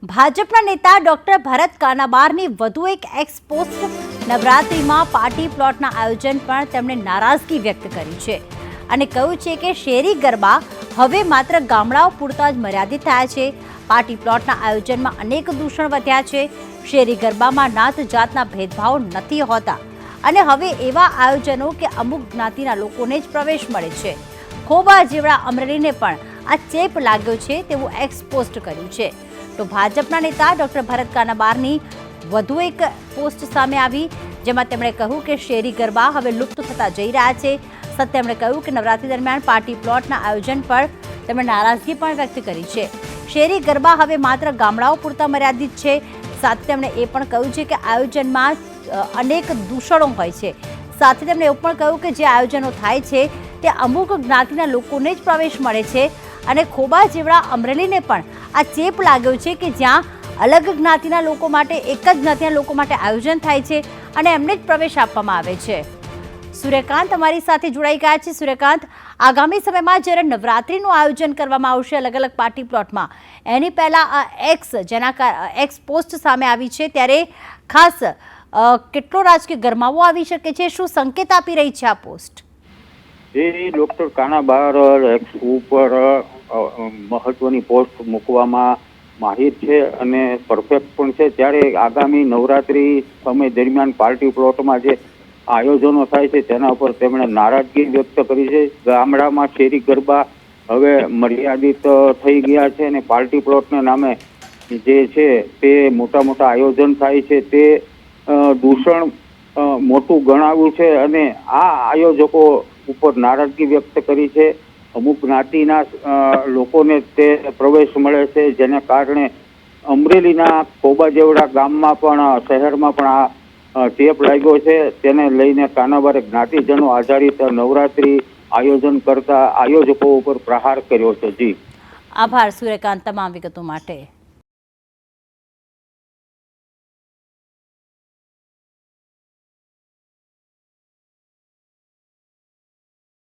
ભાજપના નેતા ડોક્ટર ભરત કાનાબારની વધુ એક એક્સપોસ્ટ નવરાત્રિમાં પાર્ટી પ્લોટના આયોજન પણ તેમણે નારાજગી વ્યક્ત કરી છે અને કહ્યું છે કે શેરી ગરબા હવે માત્ર ગામડાઓ પૂરતા જ મર્યાદિત થયા છે। પાર્ટી પ્લોટના આયોજનમાં અનેક દૂષણ વધ્યા છે। શેરી ગરબામાં નાત જાતના ભેદભાવ નથી હોતા અને હવે એવા આયોજનો કે અમુક જ્ઞાતિના લોકોને જ પ્રવેશ મળે છે। ખોબા જેવડા અમરેલીને પણ આ ચેપ લાગ્યો છે તેવું એક્સપોસ્ટ કર્યું છે। તો ભાજપના નેતા ડોક્ટર ભરત કાનાબારની વધુ એક પોસ્ટ સામે આવી જેમાં તેમણે કહ્યું કે શેરી ગરબા હવે લુપ્ત થતા જઈ રહ્યા છે। સાથે તેમણે કહ્યું કે નવરાત્રી દરમિયાન પાર્ટી પ્લોટના આયોજન પર તેમણે નારાજગી પણ વ્યક્ત કરી છે। શેરી ગરબા હવે માત્ર ગામડાઓ પૂરતા મર્યાદિત છે। સાથે તેમણે એ પણ કહ્યું છે કે આયોજનમાં અનેક દૂષણો હોય છે। સાથે તેમણે એવું પણ કહ્યું કે જે આયોજનો થાય છે તે અમુક જ્ઞાતિના લોકોને જ પ્રવેશ મળે છે અને ખોબા જેવડા અમરેલીને પણ આ ચેપ લાગ્યો છે કે જ્યાં અલગ જ્ઞાતિના લોકો માટે એક જ જ્ઞાતિના લોકો માટે આયોજન થાય છે અને એમને જ પ્રવેશ આપવામાં આવે છે। સૂર્યકાંત અમારી સાથે જોડાઈ ગયા છે। સૂર્યકાંત, આગામી સમયમાં જ્યારે નવરાત્રિનું આયોજન કરવામાં આવશે અલગ અલગ પાર્ટી પ્લોટમાં, એની પહેલાં આ એક્સ પોસ્ટ સામે આવી છે ત્યારે ખાસ કેટલો રાજકીય ગરમાવો આવી શકે છે, શું સંકેત આપી રહી છે આ પોસ્ટ? એ ડોક્ટર કાનાબાર એક્સ ઉપર મહત્વની પોસ્ટ મૂકવામાં માહિર છે અને પરફેક્ટ પણ છે। ત્યારે આગામી નવરાત્રી સમય દરમિયાન પાર્ટી પ્લોટમાં જે આયોજનો થાય છે તેના ઉપર તેમણે નારાજગી વ્યક્ત કરી છે। ગામડામાં શેરી ગરબા હવે મર્યાદિત થઈ ગયા છે અને પાર્ટી પ્લોટના નામે જે છે તે મોટા મોટા આયોજન થાય છે તે દૂષણ મોટું ગણાવ્યું છે અને આ આયોજકો ઉપર નારાજગી વ્યક્ત કરી છે। અમુક જ્ઞાતિના લોકોને તે પ્રવેશ મળે છે જેને કારણે અમરેલીના ખોબા જેવડા ગામમાં પણ શહેરમાં પણ આ ચેપ લાગ્યો છે। તેને લઈને કાનાબારે જ્ઞાતિજનો આધારિત નવરાત્રી આયોજન કરતા આયોજકો ઉપર પ્રહાર કર્યો છે। જી આભાર સૂર્યકાંત તમામ વિગતો માટે।